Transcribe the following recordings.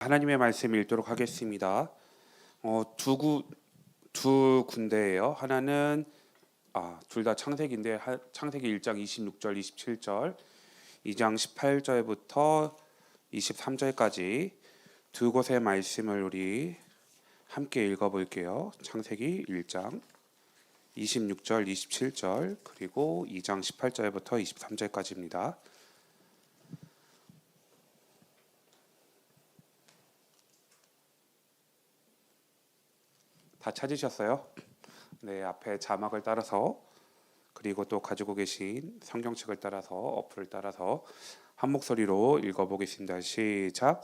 하나님의 말씀 읽도록 하겠습니다. 두 군데예요. 하나는 둘 다 창세기인데 창세기 1장 26절 27절, 2장 18절부터 23절까지 두 곳의 말씀을 우리 함께 읽어볼게요. 창세기 1장 26절 27절 그리고 2장 18절부터 23절까지입니다. 다 찾으셨어요? 네, 앞에 자막을 따라서 그리고 또 가지고 계신 성경책을 따라서 어플을 따라서 한 목소리로 읽어보겠습니다. 시작.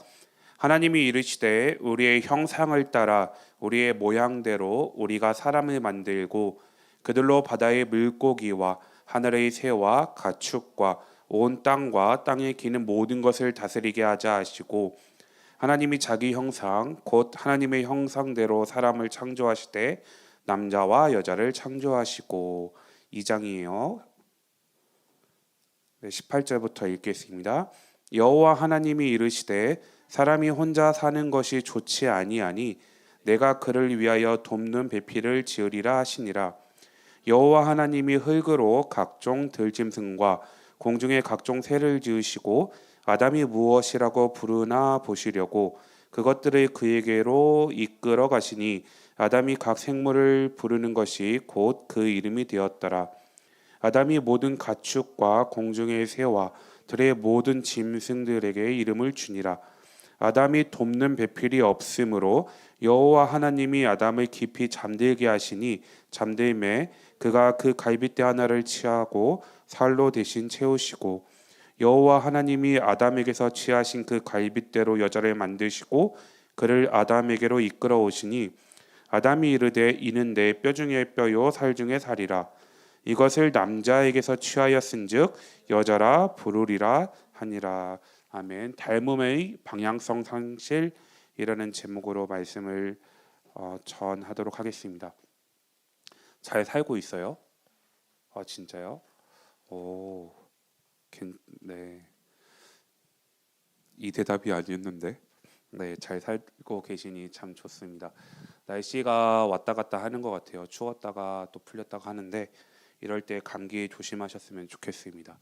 하나님이 이르시되 우리의 형상을 따라 우리의 모양대로 우리가 사람을 만들고 그들로 바다의 물고기와 하늘의 새와 가축과 온 땅과 땅에 기는 모든 것을 다스리게 하자 하시고, 하나님이 자기 형상 곧 하나님의 형상대로 사람을 창조하시되 남자와 여자를 창조하시고. 2장이에요. 18절부터 읽겠습니다. 여호와 하나님이 이르시되 사람이 혼자 사는 것이 좋지 아니하니 내가 그를 위하여 돕는 배필을 지으리라 하시니라. 여호와 하나님이 흙으로 각종 들짐승과 공중의 각종 새를 지으시고 아담이 무엇이라고 부르나 보시려고 그것들을 그에게로 이끌어 가시니 아담이 각 생물을 부르는 것이 곧 그 이름이 되었더라. 아담이 모든 가축과 공중의 새와 들의 모든 짐승들에게 이름을 주니라. 아담이 돕는 배필이 없으므로 여호와 하나님이 아담을 깊이 잠들게 하시니 잠들매 그가 그 갈빗대 하나를 취하고 살로 대신 채우시고, 여호와 하나님이 아담에게서 취하신 그 갈빗대로 여자를 만드시고 그를 아담에게로 이끌어 오시니 아담이 이르되 이는 내 뼈 중에 뼈요 살 중에 살이라. 이것을 남자에게서 취하였은즉 여자라 부르리라 하니라. 아멘. 닮음의 방향성 상실이라는 제목으로 말씀을 전하도록 하겠습니다. 잘 살고 있어요? 진짜요? 오, 네. 이 대답이 아니었는데. 네, 잘 살고 계시니 참 좋습니다. 날씨가 왔다 갔다 하는 것 같아요. 추웠다가 또 풀렸다가 하는데 이럴 때 감기 조심하셨으면 좋겠습니다.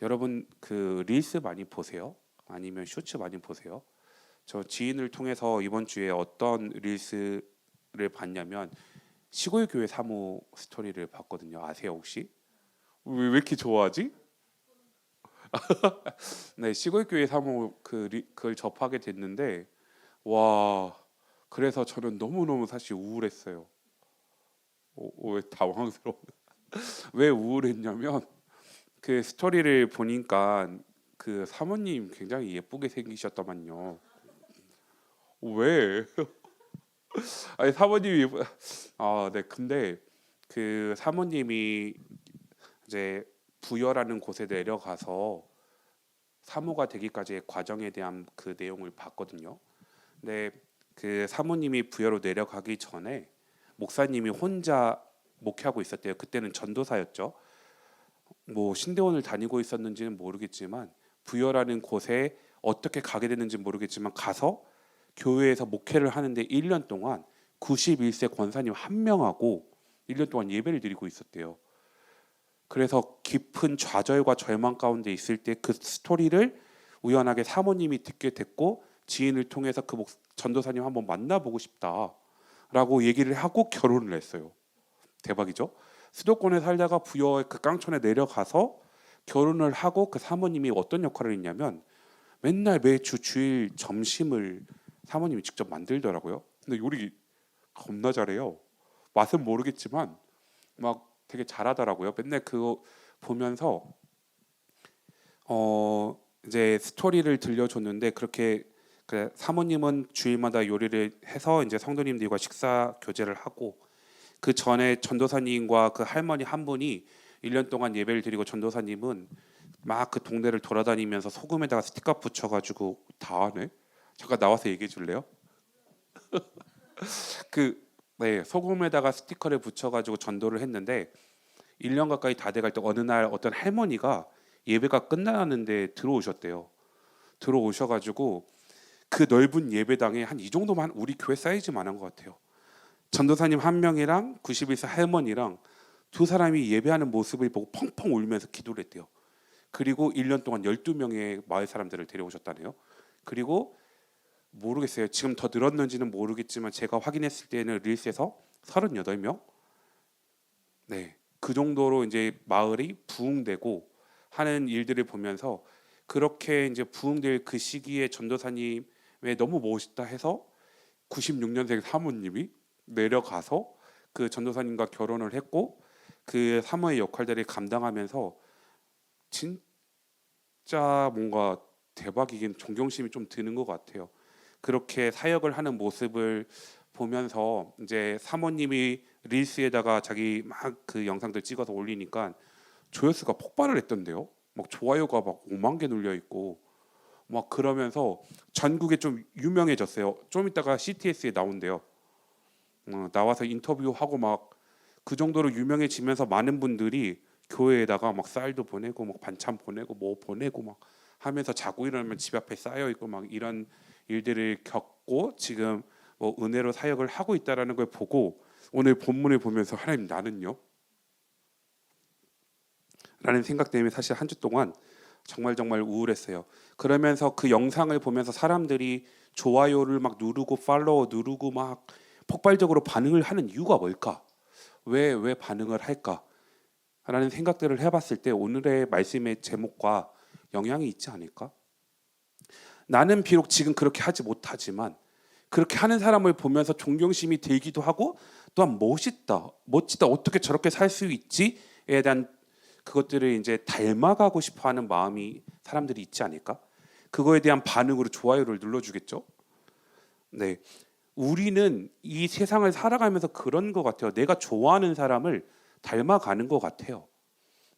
여러분 그 릴스 많이 보세요? 아니면 쇼츠 많이 보세요? 저 지인을 통해서 이번 주에 어떤 릴스를 봤냐면 시골 교회 사모 스토리를 봤거든요. 아세요 혹시? 왜 이렇게 좋아하지? 네, 시골 교회 사모 그걸 접하게 됐는데 와, 그래서 저는 너무너무 사실 우울했어요. 왜 당황스러워? 왜 우울했냐면 그 스토리를 보니까 그 사모님 굉장히 예쁘게 생기셨더만요. 왜? 아니 사모님이 네, 근데 그 사모님이 이제 부여라는 곳에 내려가서 사모가 되기까지의 과정에 대한 그 내용을 봤거든요. 근데 그 사모님이 부여로 내려가기 전에 목사님이 혼자 목회하고 있었대요. 그때는 전도사였죠. 뭐 신대원을 다니고 있었는지는 모르겠지만 부여라는 곳에 어떻게 가게 됐는지 모르겠지만 가서 교회에서 목회를 하는데 1년 동안 91세 권사님 한 명하고 1년 동안 예배를 드리고 있었대요. 그래서 깊은 좌절과 절망 가운데 있을 때 그 스토리를 우연하게 사모님이 듣게 됐고 지인을 통해서 그 전도사님 한번 만나보고 싶다라고 얘기를 하고 결혼을 했어요. 대박이죠? 수도권에 살다가 부여의 그 깡촌에 내려가서 결혼을 하고 그 사모님이 어떤 역할을 했냐면 맨날 매주 주일 점심을 사모님이 직접 만들더라고요. 근데 요리 겁나 잘해요. 맛은 모르겠지만 막 되게 잘하더라고요. 맨날 그거 보면서 이제 스토리를 들려줬는데 그렇게 그 사모님은 주일마다 요리를 해서 이제 성도님들과 식사 교제를 하고 그 전에 전도사님과 그 할머니 한 분이 1년 동안 예배를 드리고 전도사님은 막 그 동네를 돌아다니면서 소금에다가 스티커 붙여가지고 다 하네. 잠깐 나와서 얘기해 줄래요? 네, 소금에다가 스티커를 붙여가지고 전도를 했는데 1년 가까이 다 돼갈 때 어느 날 어떤 할머니가 예배가 끝나는데 들어오셨대요. 들어오셔가지고 그 넓은 예배당에 한 이 정도만 우리 교회 사이즈만한 것 같아요. 전도사님 한 명이랑 91세 할머니랑 두 사람이 예배하는 모습을 보고 펑펑 울면서 기도를 했대요. 그리고 1년 동안 12명의 마을 사람들을 데려오셨다네요. 그리고 모르겠어요. 지금 더 늘었는지는 모르겠지만 제가 확인했을 때는 릴스에서 38명? 네. 그 정도로 이제 마을이 부흥되고 하는 일들을 보면서 그렇게 이제 부흥될 그 시기에 전도사님의 너무 멋있다 해서 96년생 사모님이 내려가서 그 전도사님과 결혼을 했고 그 사모의 역할들을 감당하면서 진짜 뭔가 대박이긴 존경심이 좀 드는 것 같아요. 그렇게 사역을 하는 모습을 보면서 이제 사모님이 릴스에다가 자기 막 그 영상들 찍어서 올리니까 조회수가 폭발을 했던데요. 막 좋아요가 막 5만 개 눌려 있고 막 그러면서 전국에 좀 유명해졌어요. 좀 이따가 CTS에 나온대요. 나와서 인터뷰하고 막 그 정도로 유명해지면서 많은 분들이 교회에다가 막 쌀도 보내고 막 반찬 보내고 뭐 보내고 막 하면서 자고 일어나면 집 앞에 쌓여 있고 막 이런 일들을 겪고 지금 뭐 은혜로 사역을 하고 있다라는 걸 보고 오늘 본문을 보면서 하나님 나는요? 라는 생각 때문에 사실 한 주 동안 정말 우울했어요. 그러면서 그 영상을 보면서 사람들이 좋아요를 막 누르고 팔로우 누르고 막 폭발적으로 반응을 하는 이유가 뭘까? 왜 반응을 할까? 라는 생각들을 해봤을 때 오늘의 말씀의 제목과 영향이 있지 않을까? 나는 비록 지금 그렇게 하지 못하지만 그렇게 하는 사람을 보면서 존경심이 들기도 하고 또한 멋지다 어떻게 저렇게 살 수 있지에 대한 그것들을 이제 닮아가고 싶어하는 마음이 사람들이 있지 않을까? 그거에 대한 반응으로 좋아요를 눌러주겠죠. 네, 우리는 이 세상을 살아가면서 그런 것 같아요. 내가 좋아하는 사람을 닮아가는 것 같아요.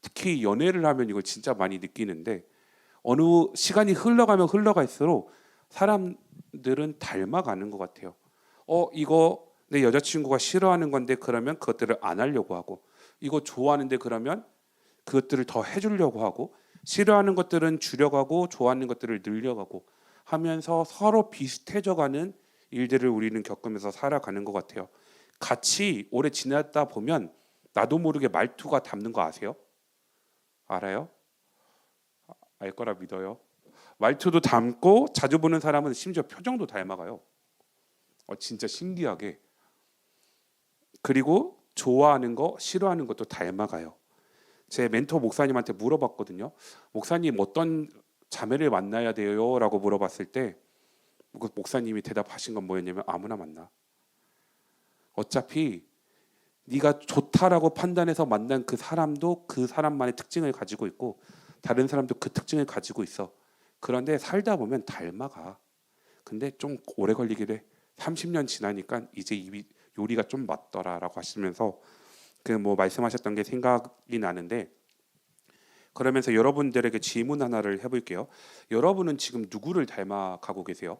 특히 연애를 하면 이걸 진짜 많이 느끼는데 어느 시간이 흘러갈수록 사람들은 닮아가는 것 같아요. 이거 내 여자친구가 싫어하는 건데 그러면 그것들을 안 하려고 하고 이거 좋아하는데 그러면 그것들을 더 해주려고 하고 싫어하는 것들은 줄여가고 좋아하는 것들을 늘려가고 하면서 서로 비슷해져가는 일들을 우리는 겪으면서 살아가는 것 같아요. 같이 오래 지내다 보면 나도 모르게 말투가 닮는 거 아세요? 알아요? 알 거라 믿어요. 말투도 닮고 자주 보는 사람은 심지어 표정도 닮아가요. 진짜 신기하게. 그리고 좋아하는 거, 싫어하는 것도 닮아가요. 제 멘토 목사님한테 물어봤거든요. 목사님 어떤 자매를 만나야 돼요? 라고 물어봤을 때 목사님이 대답하신 건 뭐였냐면 아무나 만나. 어차피 네가 좋다라고 판단해서 만난 그 사람도 그 사람만의 특징을 가지고 있고 다른 사람도 그 특징을 가지고 있어. 그런데 살다 보면 닮아가. 근데 좀 오래 걸리게 돼. 30년 지나니까 이제 입이 요리가 좀 맞더라라고 하시면서 그 뭐 말씀하셨던 게 생각이 나는데 그러면서 여러분들에게 질문 하나를 해볼게요. 여러분은 지금 누구를 닮아가고 계세요?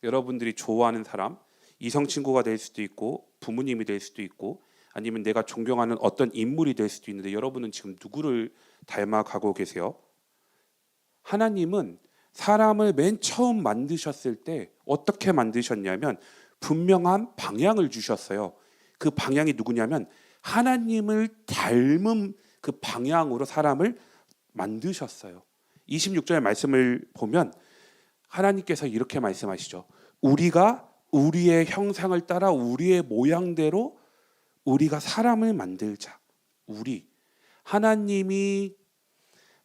여러분들이 좋아하는 사람, 이성 친구가 될 수도 있고 부모님이 될 수도 있고 아니면 내가 존경하는 어떤 인물이 될 수도 있는데 여러분은 지금 누구를 닮아가고 계세요? 하나님은 사람을 맨 처음 만드셨을 때 어떻게 만드셨냐면 분명한 방향을 주셨어요. 그 방향이 누구냐면 하나님을 닮은 그 방향으로 사람을 만드셨어요. 26절의 말씀을 보면 하나님께서 이렇게 말씀하시죠. 우리가 우리의 형상을 따라 우리의 모양대로 우리가 사람을 만들자. 하나님이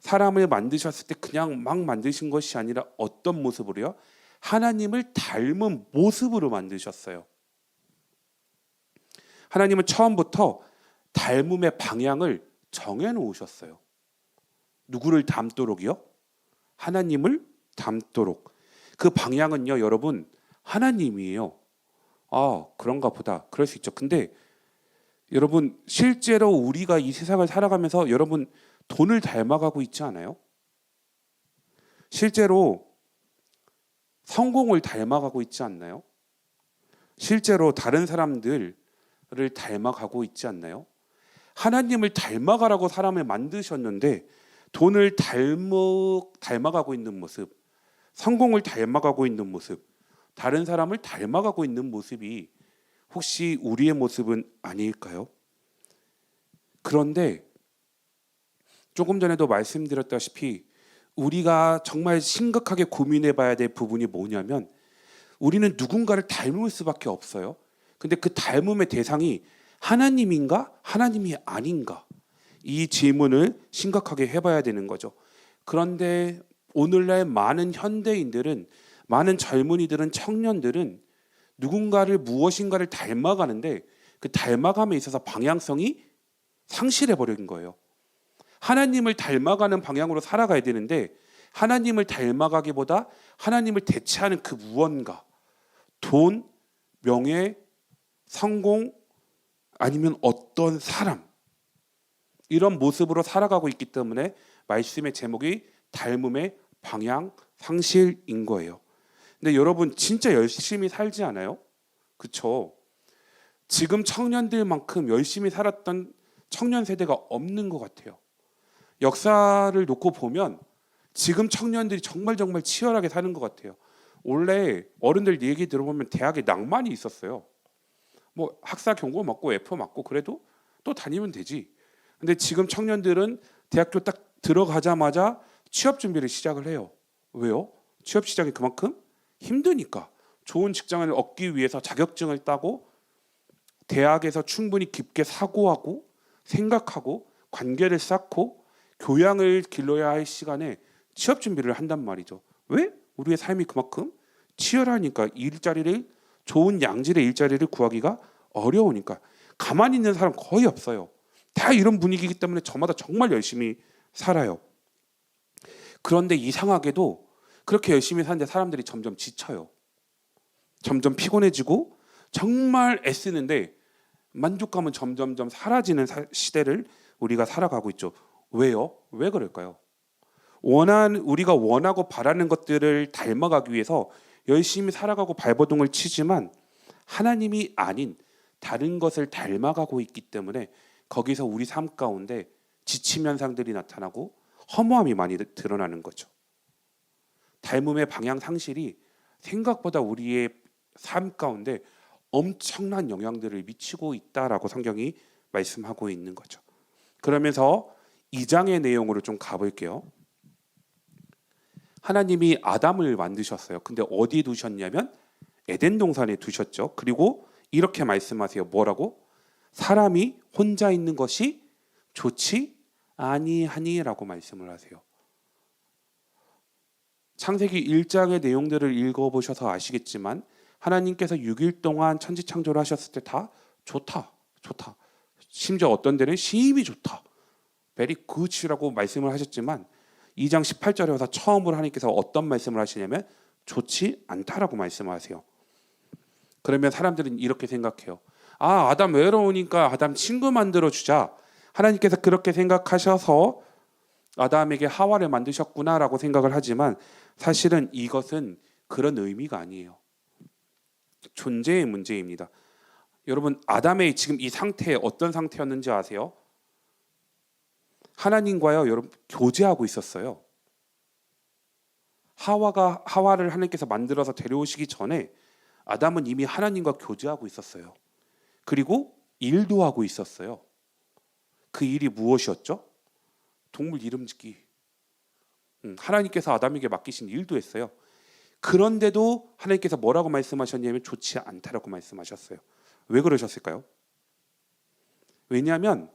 사람을 만드셨을 때 그냥 막 만드신 것이 아니라 어떤 모습으로요? 하나님을 닮은 모습으로 만드셨어요. 하나님은 처음부터 닮음의 방향을 정해놓으셨어요. 누구를 닮도록이요? 하나님을 닮도록. 그 방향은요, 여러분, 하나님이에요. 그런가 보다. 그럴 수 있죠. 근데 여러분, 실제로 우리가 이 세상을 살아가면서 여러분 돈을 닮아가고 있지 않아요? 실제로 성공을 닮아가고 있지 않나요? 실제로 다른 사람들을 닮아가고 있지 않나요? 하나님을 닮아가라고 사람을 만드셨는데 돈을 닮아가고 있는 모습, 성공을 닮아가고 있는 모습, 다른 사람을 닮아가고 있는 모습이 혹시 우리의 모습은 아닐까요? 그런데 조금 전에도 말씀드렸다시피 우리가 정말 심각하게 고민해 봐야 될 부분이 뭐냐면 우리는 누군가를 닮을 수밖에 없어요. 근데 그 닮음의 대상이 하나님인가? 하나님이 아닌가? 이 질문을 심각하게 해봐야 되는 거죠. 그런데 오늘날 많은 현대인들은, 많은 젊은이들은, 청년들은 누군가를 무엇인가를 닮아가는데 그 닮아감에 있어서 방향성이 상실해 버린 거예요. 하나님을 닮아가는 방향으로 살아가야 되는데 하나님을 닮아가기보다 하나님을 대체하는 그 무언가, 돈, 명예, 성공, 아니면 어떤 사람, 이런 모습으로 살아가고 있기 때문에 말씀의 제목이 닮음의 방향 상실인 거예요. 근데 여러분 진짜 열심히 살지 않아요? 그쵸? 지금 청년들만큼 열심히 살았던 청년 세대가 없는 것 같아요. 역사를 놓고 보면 지금 청년들이 정말 치열하게 사는 것 같아요. 원래 어른들 얘기 들어보면 대학에 낭만이 있었어요. 뭐 학사 경고 맞고 F 맞고 그래도 또 다니면 되지. 근데 지금 청년들은 대학교 딱 들어가자마자 취업 준비를 시작을 해요. 왜요? 취업 시작이 그만큼 힘드니까. 좋은 직장을 얻기 위해서 자격증을 따고 대학에서 충분히 깊게 사고하고 생각하고 관계를 쌓고 교양을 길러야 할 시간에 취업 준비를 한단 말이죠. 왜? 우리의 삶이 그만큼 치열하니까, 일자리를, 좋은 양질의 일자리를 구하기가 어려우니까. 가만히 있는 사람 거의 없어요. 다 이런 분위기이기 때문에 저마다 정말 열심히 살아요. 그런데 이상하게도 그렇게 열심히 사는데 사람들이 점점 지쳐요. 점점 피곤해지고 정말 애쓰는데 만족감은 점점 사라지는 시대를 우리가 살아가고 있죠. 왜요? 왜 그럴까요? 우리가 원하고 바라는 것들을 닮아가기 위해서 열심히 살아가고 발버둥을 치지만 하나님이 아닌 다른 것을 닮아가고 있기 때문에 거기서 우리 삶 가운데 지침 현상들이 나타나고 허무함이 많이 드러나는 거죠. 닮음의 방향 상실이 생각보다 우리의 삶 가운데 엄청난 영향들을 미치고 있다라고 성경이 말씀하고 있는 거죠. 그러면서 2장의 내용으로 좀 가볼게요. 하나님이 아담을 만드셨어요. 근데 어디에 두셨냐면 에덴 동산에 두셨죠. 그리고 이렇게 말씀하세요. 뭐라고? 사람이 혼자 있는 것이 좋지 아니하니라고 말씀을 하세요. 창세기 1장의 내용들을 읽어보셔서 아시겠지만 하나님께서 6일 동안 천지창조를 하셨을 때 다 좋다. 심지어 어떤 데는 심히 좋다. very good이라고 말씀을 하셨지만 2장 18절에 와서 처음으로 하나님께서 어떤 말씀을 하시냐면 좋지 않다라고 말씀하세요. 그러면 사람들은 이렇게 생각해요. 아담 외로우니까 아담 친구 만들어 주자. 하나님께서 그렇게 생각하셔서 아담에게 하와를 만드셨구나라고 생각을 하지만 사실은 이것은 그런 의미가 아니에요. 존재의 문제입니다. 여러분, 아담의 지금 이 상태 어떤 상태였는지 아세요? 하나님과요, 여러분 교제하고 있었어요. 하와를 하나님께서 만들어서 데려오시기 전에 아담은 이미 하나님과 교제하고 있었어요. 그리고 일도 하고 있었어요. 그 일이 무엇이었죠? 동물 이름 짓기. 하나님께서 아담에게 맡기신 일도 했어요. 그런데도 하나님께서 뭐라고 말씀하셨냐면 좋지 않다라고 말씀하셨어요. 왜 그러셨을까요? 왜냐하면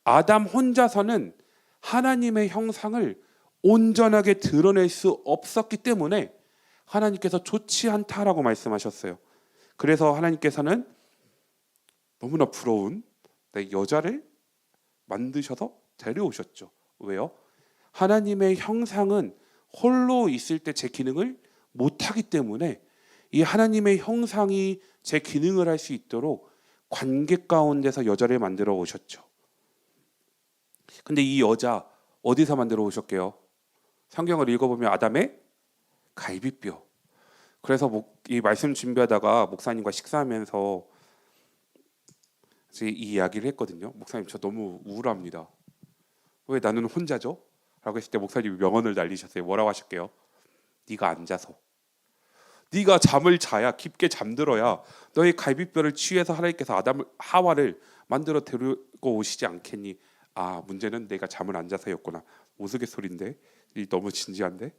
아담 혼자서는 하나님의 형상을 온전하게 드러낼 수 없었기 때문에 하나님께서 좋지 않다라고 말씀하셨어요. 그래서 하나님께서는 너무나 부러운 여자를 만드셔서 데려오셨죠. 왜요? 하나님의 형상은 홀로 있을 때 제 기능을 못하기 때문에 이 하나님의 형상이 제 기능을 할 수 있도록 관계 가운데서 여자를 만들어 오셨죠. 근데 이 여자 어디서 만들어 오셨게요? 성경을 읽어보면 아담의 갈비뼈. 그래서 이 말씀 준비하다가 목사님과 식사하면서 이 이야기를 했거든요. 목사님, 저 너무 우울합니다. 왜 나는 혼자죠? 라고 했을 때 목사님이 명언을 날리셨어요. 뭐라고 하실게요? 네가 앉아서, 네가 잠을 자야, 깊게 잠들어야 너의 갈비뼈를 취해서 하나님께서 하와를 만들어 데리고 오시지 않겠니? 아, 문제는 내가 잠을 안 자서였구나. 우스갯소리인데 너무 진지한데.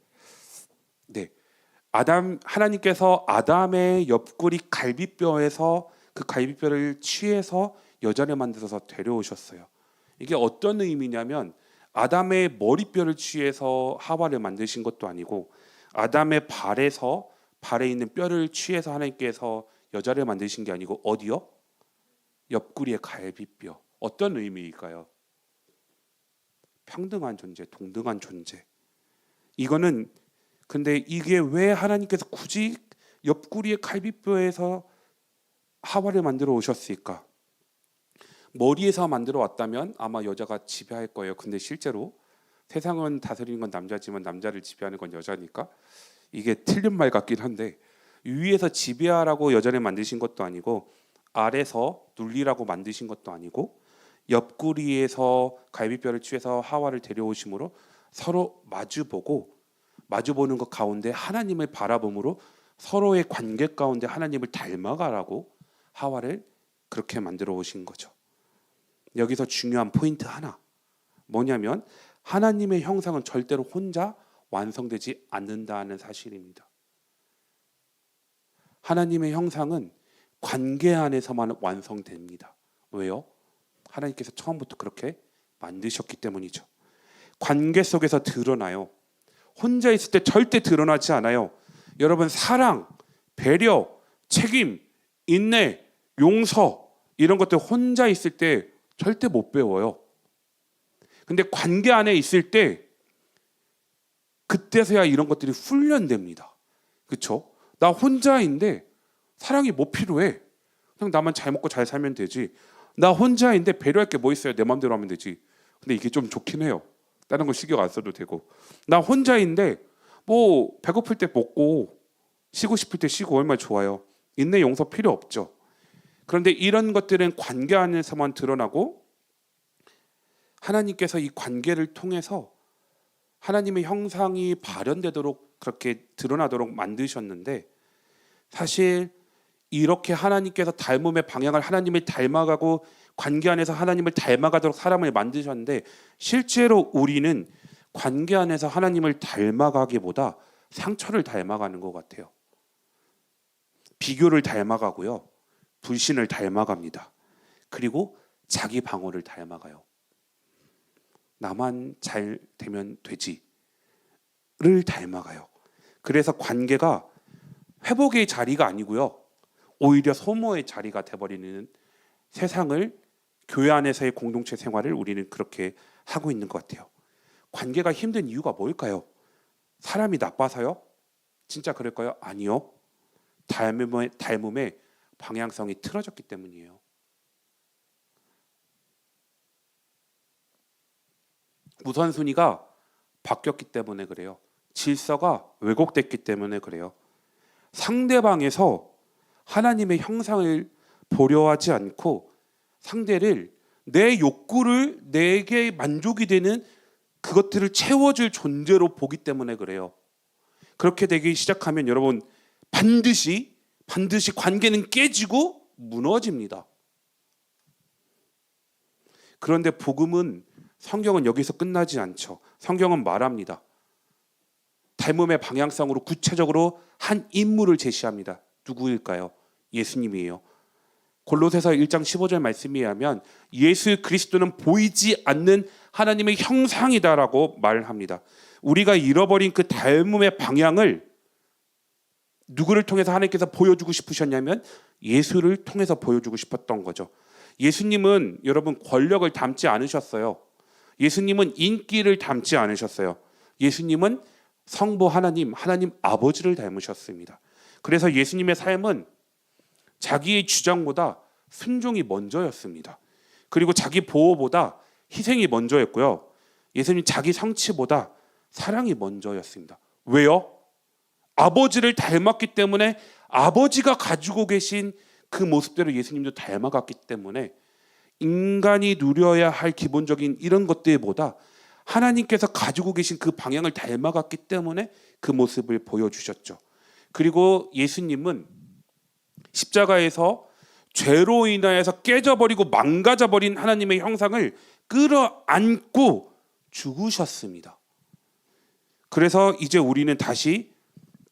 네, 하나님께서 아담의 옆구리 갈비뼈에서 그 갈비뼈를 취해서 여자를 만들어서 데려오셨어요. 이게 어떤 의미냐면 아담의 머리뼈를 취해서 하와를 만드신 것도 아니고 아담의 발에 있는 뼈를 취해서 하나님께서 여자를 만드신 게 아니고 어디요? 옆구리의 갈비뼈. 어떤 의미일까요? 평등한 존재, 동등한 존재. 이거는 근데 이게 왜 하나님께서 굳이 옆구리의 갈비뼈에서 하와를 만들어 오셨을까? 머리에서 만들어 왔다면 아마 여자가 지배할 거예요. 근데 실제로 세상은 다스리는 건 남자지만 남자를 지배하는 건 여자니까 이게 틀린 말 같긴 한데, 위에서 지배하라고 여자를 만드신 것도 아니고 아래서 눌리라고 만드신 것도 아니고 옆구리에서 갈비뼈를 취해서 하와를 데려오심으로 서로 마주보는 것 가운데 하나님을 바라봄으로 서로의 관계 가운데 하나님을 닮아가라고 하와를 그렇게 만들어 오신 거죠. 여기서 중요한 포인트 하나, 뭐냐면 하나님의 형상은 절대로 혼자 완성되지 않는다는 사실입니다. 하나님의 형상은 관계 안에서만 완성됩니다. 왜요? 하나님께서 처음부터 그렇게 만드셨기 때문이죠. 관계 속에서 드러나요. 혼자 있을 때 절대 드러나지 않아요. 여러분, 사랑, 배려, 책임, 인내, 용서 이런 것들 혼자 있을 때 절대 못 배워요. 근데 관계 안에 있을 때 그때서야 이런 것들이 훈련됩니다. 그렇죠? 나 혼자인데 사랑이 뭐 필요해? 그냥 나만 잘 먹고 잘 살면 되지. 나 혼자인데 배려할 게 뭐 있어요? 내 마음대로 하면 되지. 근데 이게 좀 좋긴 해요. 다른 거 신경 안 써도 되고. 나 혼자인데 뭐 배고플 때 먹고 쉬고 싶을 때 쉬고 얼마나 좋아요. 인내 용서 필요 없죠. 그런데 이런 것들은 관계 안에서만 드러나고 하나님께서 이 관계를 통해서 하나님의 형상이 발현되도록 그렇게 드러나도록 만드셨는데, 사실 이렇게 하나님께서 닮음의 방향을 하나님을 닮아가고 관계 안에서 하나님을 닮아가도록 사람을 만드셨는데, 실제로 우리는 관계 안에서 하나님을 닮아가기보다 상처를 닮아가는 것 같아요. 비교를 닮아가고요, 불신을 닮아갑니다. 그리고 자기 방어를 닮아가요. 나만 잘 되면 되지를 닮아가요. 그래서 관계가 회복의 자리가 아니고요, 오히려 소모의 자리가 돼버리는 세상을, 교회 안에서의 공동체 생활을 우리는 그렇게 하고 있는 것 같아요. 관계가 힘든 이유가 뭘까요? 사람이 나빠서요? 진짜 그럴까요? 아니요. 닮음의 방향성이 틀어졌기 때문이에요. 우선순위가 바뀌었기 때문에 그래요. 질서가 왜곡됐기 때문에 그래요. 상대방에서 하나님의 형상을 보려 하지 않고 상대를, 내 욕구를, 내게 만족이 되는 그것들을 채워줄 존재로 보기 때문에 그래요. 그렇게 되기 시작하면 여러분, 반드시 관계는 깨지고 무너집니다. 그런데 성경은 여기서 끝나지 않죠. 성경은 말합니다. 닮음의 방향성으로 구체적으로 한 인물을 제시합니다. 누구일까요? 예수님이에요. 골로새서 1장 15절 말씀에 의하면 예수 그리스도는 보이지 않는 하나님의 형상이다라고 말합니다. 우리가 잃어버린 그 닮음의 방향을 누구를 통해서 하나님께서 보여주고 싶으셨냐면 예수를 통해서 보여주고 싶었던 거죠. 예수님은 여러분 권력을 담지 않으셨어요. 예수님은 인기를 담지 않으셨어요. 예수님은 성부 하나님 아버지를 닮으셨습니다. 그래서 예수님의 삶은 자기의 주장보다 순종이 먼저였습니다. 그리고 자기 보호보다 희생이 먼저였고요. 예수님 자기 성취보다 사랑이 먼저였습니다. 왜요? 아버지를 닮았기 때문에, 아버지가 가지고 계신 그 모습대로 예수님도 닮아갔기 때문에 인간이 누려야 할 기본적인 이런 것들보다 하나님께서 가지고 계신 그 방향을 닮아갔기 때문에 그 모습을 보여주셨죠. 그리고 예수님은 십자가에서 죄로 인하여서 깨져버리고 망가져버린 하나님의 형상을 끌어안고 죽으셨습니다. 그래서 이제 우리는 다시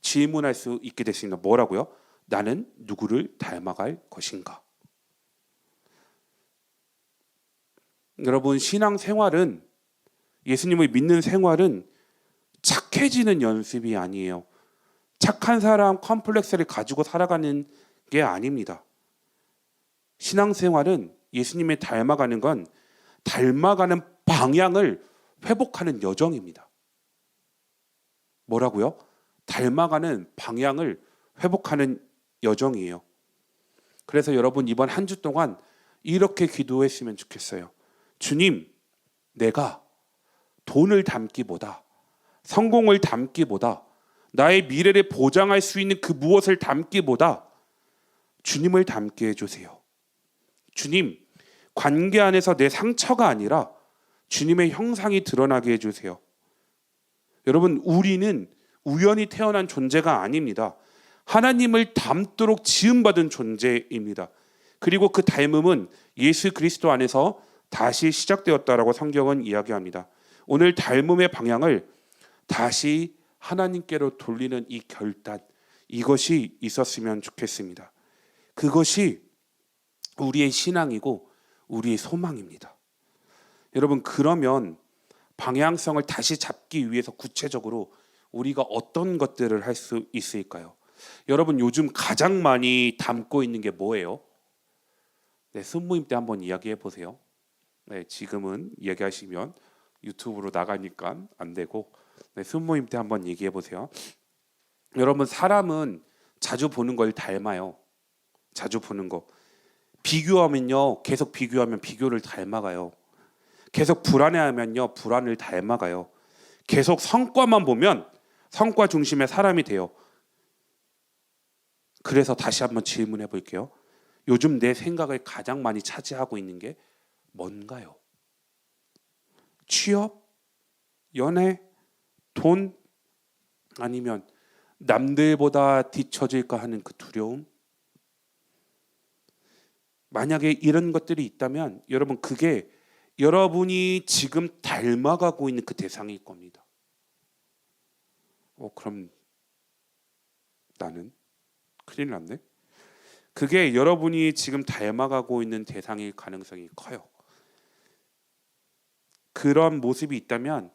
질문할 수 있게 됐습니다. 뭐라고요? 나는 누구를 닮아갈 것인가? 여러분, 신앙생활은, 예수님을 믿는 생활은 착해지는 연습이 아니에요. 착한 사람 컴플렉스를 가지고 살아가는 게 아닙니다. 신앙생활은, 예수님을 닮아가는 건 닮아가는 방향을 회복하는 여정입니다. 뭐라고요? 닮아가는 방향을 회복하는 여정이에요. 그래서 여러분, 이번 한 주 동안 이렇게 기도했으면 좋겠어요. 주님, 내가 돈을 담기보다, 성공을 담기보다, 나의 미래를 보장할 수 있는 그 무엇을 담기보다 주님을 담게 해주세요. 주님, 관계 안에서 내 상처가 아니라 주님의 형상이 드러나게 해주세요. 여러분, 우리는 우연히 태어난 존재가 아닙니다. 하나님을 닮도록 지음받은 존재입니다. 그리고 그 닮음은 예수 그리스도 안에서 다시 시작되었다라고 성경은 이야기합니다. 오늘 닮음의 방향을 다시 하나님께로 돌리는 이 결단, 이것이 있었으면 좋겠습니다. 그것이 우리의 신앙이고 우리의 소망입니다. 여러분, 그러면 방향성을 다시 잡기 위해서 구체적으로 우리가 어떤 것들을 할 수 있을까요? 여러분, 요즘 가장 많이 담고 있는 게 뭐예요? 네, 순모임 때 한번 이야기해 보세요. 네, 지금은 이야기하시면 유튜브로 나가니까 안 되고, 네, 순모임 때 한번 얘기해 보세요. 여러분, 사람은 자주 보는 걸 닮아요. 자주 보는 거. 비교하면요, 계속 비교하면 비교를 닮아가요. 계속 불안해하면요, 불안을 닮아가요. 계속 성과만 보면 성과 중심의 사람이 돼요. 그래서 다시 한번 질문해 볼게요. 요즘 내 생각을 가장 많이 차지하고 있는 게 뭔가요? 취업? 연애? 돈? 아니면 남들보다 뒤처질까 하는 그 두려움? 만약에 이런 것들이 있다면 여러분, 그게 여러분이 지금 닮아가고 있는 그 대상일 겁니다. 그럼 나는 큰일 났네. 그게 여러분이 지금 닮아가고 있는 대상일 가능성이 커요. 그런 모습이 있다면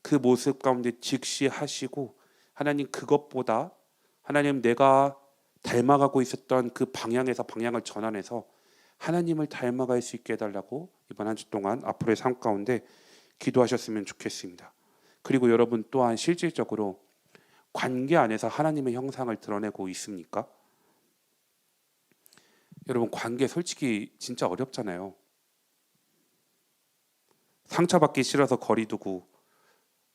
그 모습 가운데 직시하시고, 하나님, 그것보다 하나님, 내가 닮아가고 있었던 그 방향에서 방향을 전환해서 하나님을 닮아갈 수 있게 해달라고 이번 한 주 동안 앞으로의 삶 가운데 기도하셨으면 좋겠습니다. 그리고 여러분 또한 실질적으로 관계 안에서 하나님의 형상을 드러내고 있습니까? 여러분, 관계 솔직히 진짜 어렵잖아요. 상처받기 싫어서 거리 두고,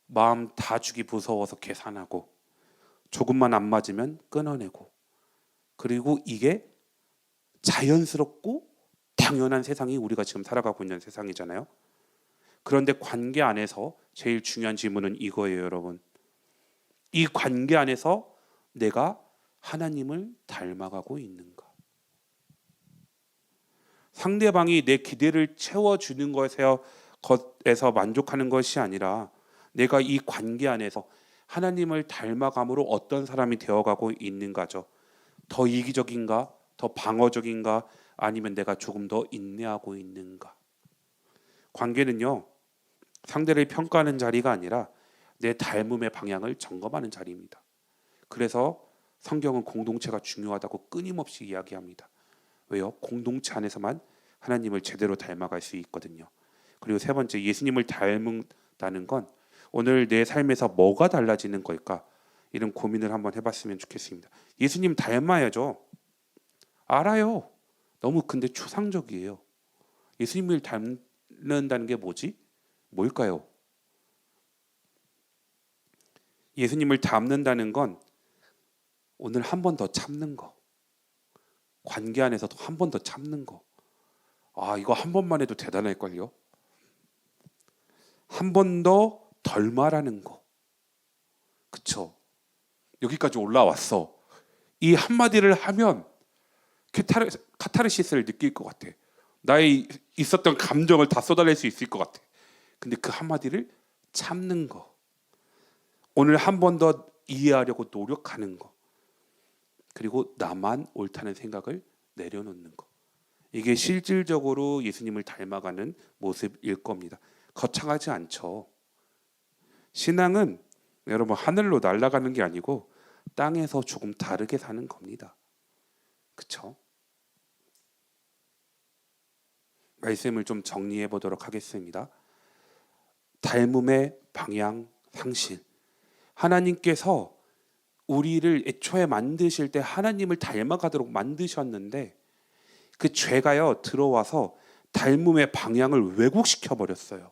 마음 다 주기 무서워서 계산하고, 조금만 안 맞으면 끊어내고, 그리고 이게 자연스럽고 당연한 세상이 우리가 지금 살아가고 있는 세상이잖아요. 그런데 관계 안에서 제일 중요한 질문은 이거예요, 여러분. 이 관계 안에서 내가 하나님을 닮아가고 있는가? 상대방이 내 기대를 채워주는 것에서 만족하는 것이 아니라 내가 이 관계 안에서 하나님을 닮아감으로 어떤 사람이 되어가고 있는가죠. 더 이기적인가? 더 방어적인가? 아니면 내가 조금 더 인내하고 있는가? 관계는요, 상대를 평가하는 자리가 아니라 내 닮음의 방향을 점검하는 자리입니다. 그래서 성경은 공동체가 중요하다고 끊임없이 이야기합니다. 왜요? 공동체 안에서만 하나님을 제대로 닮아갈 수 있거든요. 그리고 세 번째, 예수님을 닮는다는 건 오늘 내 삶에서 뭐가 달라지는 걸까? 이런 고민을 한번 해봤으면 좋겠습니다. 예수님 닮아야죠. 알아요. 너무 근데 추상적이에요. 예수님을 닮는다는 게 뭐지? 뭘까요? 예수님을 닮는다는 건 오늘 한 번 더 참는 거, 관계 안에서도 한 번 더 참는 거. 이거 한 번만 해도 대단할걸요. 한 번 더 덜 말하는 거. 그쵸? 여기까지 올라왔어. 이 한마디를 하면 카타르시스를 느낄 것 같아. 나의 있었던 감정을 다 쏟아낼 수 있을 것 같아. 근데 그 한마디를 참는 거. 오늘 한 번 더 이해하려고 노력하는 거. 그리고 나만 옳다는 생각을 내려놓는 거. 이게 실질적으로 예수님을 닮아가는 모습일 겁니다. 거창하지 않죠. 신앙은 여러분 하늘로 날아가는 게 아니고 땅에서 조금 다르게 사는 겁니다. 그렇죠? 말씀을 좀 정리해 보도록 하겠습니다. 닮음의 방향, 상실. 하나님께서 우리를 애초에 만드실 때 하나님을 닮아가도록 만드셨는데 그 죄가요 들어와서 닮음의 방향을 왜곡시켜 버렸어요.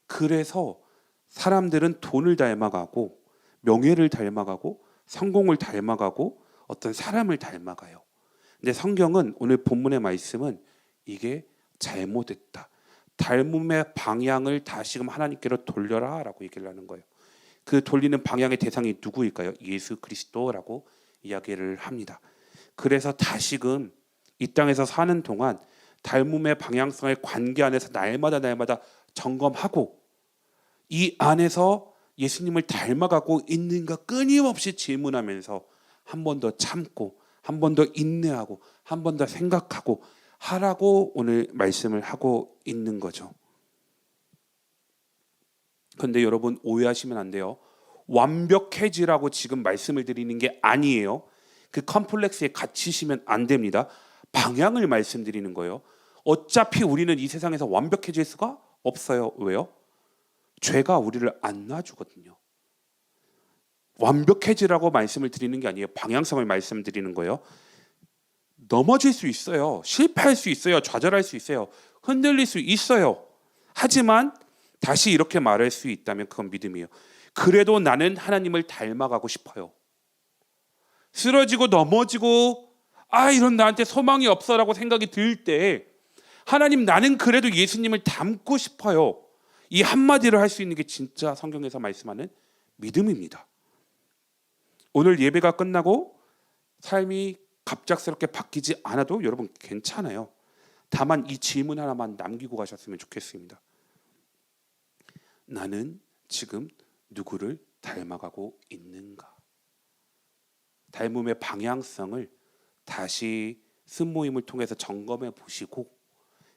그래서 사람들은 돈을 닮아가고 명예를 닮아가고 성공을 닮아가고 어떤 사람을 닮아가요. 근데 성경은 오늘 본문의 말씀은 이게 잘못됐다. 닮음의 방향을 다시금 하나님께로 돌려라 라고 얘기를 하는 거예요. 그 돌리는 방향의 대상이 누구일까요? 예수 그리스도라고 이야기를 합니다. 그래서 다시금 이 땅에서 사는 동안 닮음의 방향성을 관계 안에서 날마다 점검하고 이 안에서 예수님을 닮아가고 있는가 끊임없이 질문하면서 한 번 더 참고 한 번 더 인내하고 한 번 더 생각하고 하라고 오늘 말씀을 하고 있는 거죠. 그런데 여러분 오해하시면 안 돼요. 완벽해지라고 지금 말씀을 드리는 게 아니에요. 그 컴플렉스에 갇히시면 안 됩니다. 방향을 말씀드리는 거예요. 어차피 우리는 이 세상에서 완벽해질 수가 없어요. 왜요? 죄가 우리를 안 놔주거든요. 완벽해지라고 말씀을 드리는 게 아니에요. 방향성을 말씀드리는 거예요. 넘어질 수 있어요. 실패할 수 있어요. 좌절할 수 있어요. 흔들릴 수 있어요. 하지만 다시 이렇게 말할 수 있다면 그건 믿음이에요. 그래도 나는 하나님을 닮아가고 싶어요. 쓰러지고 넘어지고 이런 나한테 소망이 없어라고 생각이 들 때 하나님 나는 그래도 예수님을 닮고 싶어요. 이 한마디를 할 수 있는 게 진짜 성경에서 말씀하는 믿음입니다. 오늘 예배가 끝나고 삶이 갑작스럽게 바뀌지 않아도 여러분 괜찮아요. 다만 이 질문 하나만 남기고 가셨으면 좋겠습니다. 나는 지금 누구를 닮아가고 있는가? 닮음의 방향성을 다시 쓴모임을 통해서 점검해 보시고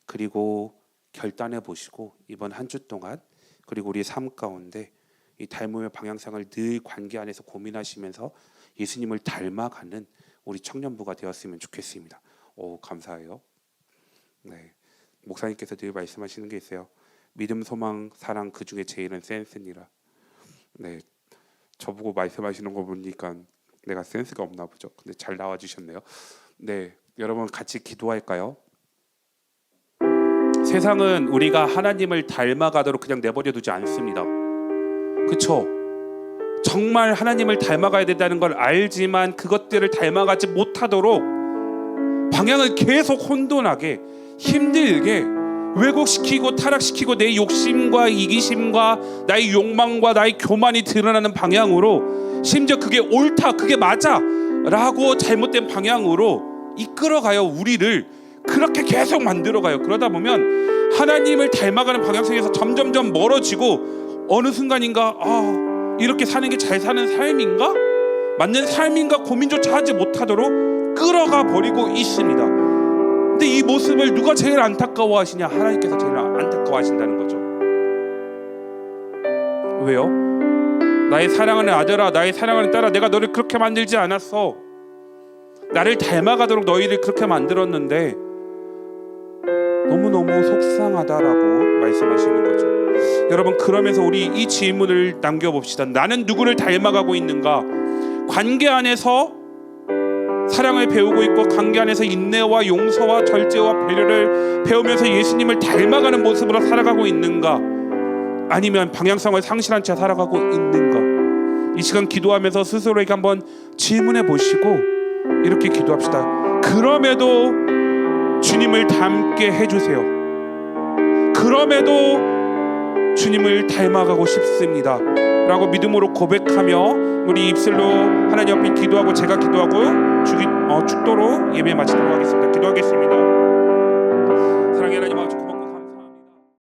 그리고 결단해 보시고 이번 한 주 동안 그리고 우리 삶 가운데 이 닮음의 방향성을 늘 관계 안에서 고민하시면서 예수님을 닮아가는 우리 청년부가 되었으면 좋겠습니다. 감사해요. 네, 목사님께서 늘 말씀하시는 게 있어요. 믿음, 소망, 사랑 그 중에 제일은 센스니라. 네, 저보고 말씀하시는 거 보니까 내가 센스가 없나 보죠. 근데 잘 나와주셨네요. 네, 여러분 같이 기도할까요? 세상은 우리가 하나님을 닮아가도록 그냥 내버려 두지 않습니다. 그렇죠? 정말 하나님을 닮아가야 된다는 걸 알지만 그것들을 닮아가지 못하도록 방향을 계속 혼돈하게 힘들게 왜곡시키고 타락시키고 내 욕심과 이기심과 나의 욕망과 나의 교만이 드러나는 방향으로 심지어 그게 옳다 그게 맞아 라고 잘못된 방향으로 이끌어가요. 우리를 그렇게 계속 만들어가요. 그러다 보면 하나님을 닮아가는 방향성에서 점점점 멀어지고 어느 순간인가 이렇게 사는 게 잘 사는 삶인가? 맞는 삶인가 고민조차 하지 못하도록 끌어가 버리고 있습니다. 근데 이 모습을 누가 제일 안타까워하시냐? 하나님께서 제일 안타까워하신다는 거죠. 왜요? 나의 사랑하는 아들아, 나의 사랑하는 딸아, 내가 너를 그렇게 만들지 않았어. 나를 닮아가도록 너희를 그렇게 만들었는데 너무너무 속상하다라고 말씀하시는 거죠. 여러분 그러면서 우리 이 질문을 남겨봅시다. 나는 누구를 닮아가고 있는가? 관계 안에서 사랑을 배우고 있고 관계 안에서 인내와 용서와 절제와 배려를 배우면서 예수님을 닮아가는 모습으로 살아가고 있는가? 아니면 방향성을 상실한 채 살아가고 있는가? 이 시간 기도하면서 스스로에게 한번 질문해 보시고 이렇게 기도합시다. 그럼에도 주님을 닮게 해주세요. 그럼에도 주님을 닮아가고 싶습니다 라고 믿음으로 고백하며 우리 입술로 하나님 앞에 기도하고 제가 기도하고 죽도록 예배 마치도록 하겠습니다. 기도하겠습니다.